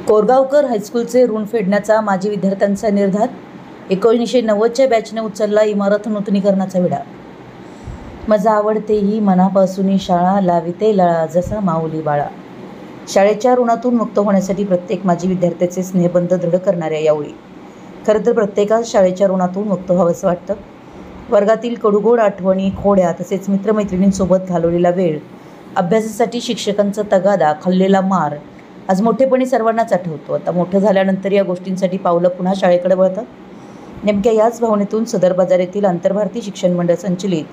कोरगावकर हायस्कूलचे ऋण फेडण्याचा माजी विद्यार्थ्यांचा निर्धार. 1990च्या बॅचने उचलला इमारत नूतनीकरणाचा विडा. मजा आवडते ही मनापासून शाळा, लाविते लळा जसा माऊली बाळा. शाळेच्या ऋणातून मुक्त होण्यासाठी प्रत्येक माजी विद्यार्थ्याचे स्नेहबंध दृढ करणाऱ्या यावेळी खरं तर प्रत्येकाच शाळेच्या ऋणातून मुक्त व्हावंसं वाटतं. वर्गातील कडूगोड आठवणी, खोड्या तसेच मित्रमैत्रिणींसोबत घालवलेला वेळ, अभ्यासासाठी शिक्षकांचा तगादा, खाल्लेला मार आज मोठेपणी सर्वांनाच आठवतो. आता मोठं झाल्यानंतर या गोष्टींसाठी पावलं पुन्हा शाळेकडे वळतात. नेमक्या याच भावनेतून सदर बाजार येथील आंतरभारती शिक्षण मंडळ संचलित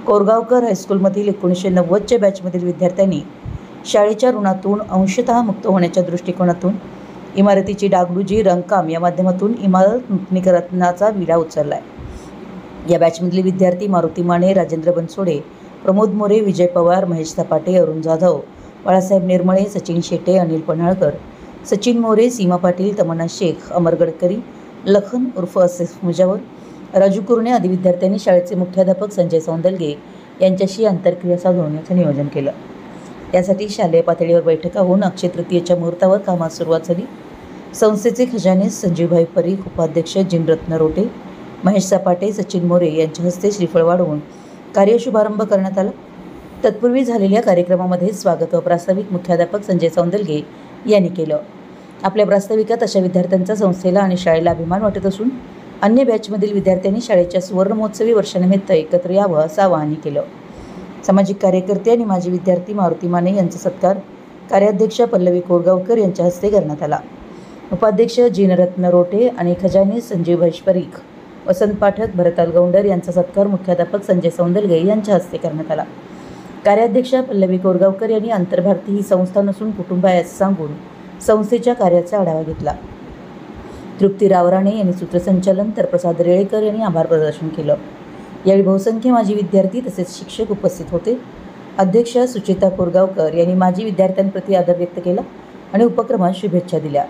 कोरगावकर हायस्कूलमधील 1990च्या बॅचमधील विद्यार्थ्यांनी शाळेच्या ऋणातून अंशतः मुक्त होण्याच्या दृष्टिकोनातून इमारतीची डागडुजी, रंगकाम या माध्यमातून इमारत नूतनीकरणाचा विडा उचलला आहे. या बॅचमधील विद्यार्थी मारुती माने, राजेंद्र बनसोडे, प्रमोद मोरे, विजय पवार, महेश सपाटे, अरुण जाधव, बाळासाहेब निर्मळे, सचिन शेटे, अनिल पन्हाळकर, सचिन मोरे, सीमा पाटील, तमन्ना शेख, अमर गडकरी, लखन उर्फ असिफ मुजावर, राजू कुरणे आदी विद्यार्थ्यांनी शाळेचे मुख्याध्यापक संजय सौंदलगे यांच्याशी आंतरक्रिया साधून याचं नियोजन केलं. यासाठी शालेय पातळीवर बैठका होऊन अक्षय तृतीयेच्या मुहूर्तावर कामास सुरुवात झाली. संस्थेचे खजाने संजीवभाई परीख, उपाध्यक्ष जिनरत्न रोटे, महेश सपाटे, सचिन मोरे यांच्या हस्ते श्रीफळ वाढवून कार्यशुभारंभ करण्यात आला. तत्पूर्वी झालेल्या कार्यक्रमामध्ये स्वागत व प्रास्ताविक मुख्याध्यापक संजय सौंदलगे यांनी केलं. आपल्या प्रास्ताविकात अशा विद्यार्थ्यांचा संस्थेला आणि शाळेला अभिमान वाटत असून अन्य बॅचमधील विद्यार्थ्यांनी शाळेच्या सुवर्णमहोत्सवी वर्षानिमित्त एकत्र यावं असं आवाहन केलं. सामाजिक कार्यकर्ते आणि माजी विद्यार्थी मारुती माने यांचा सत्कार कार्याध्यक्ष पल्लवी कोरगावकर यांच्या हस्ते करण्यात आला. उपाध्यक्ष जिनरत्न रोटे आणि खजाने संजीवभाई परीख, वसंत पाठक, भरत अलगौंडर यांचा सत्कार मुख्याध्यापक संजय सौंदलगे यांच्या हस्ते करण्यात आला. कार्याध्यक्षा पल्लवी कोरगावकर यांनी आंतरभारती ही संस्था नसून कुटुंब आहे असं सांगून संस्थेच्या कार्याचा आढावा घेतला. तृप्ती रावराणे यांनी सूत्रसंचालन तर प्रसाद रेळेकर यांनी आभार प्रदर्शन केलं. यावेळी बहुसंख्य माजी विद्यार्थी तसेच शिक्षक उपस्थित होते. अध्यक्षा सुचिता कोरगावकर यांनी माजी विद्यार्थ्यांप्रती आदर व्यक्त केला आणि उपक्रमास शुभेच्छा दिल्या.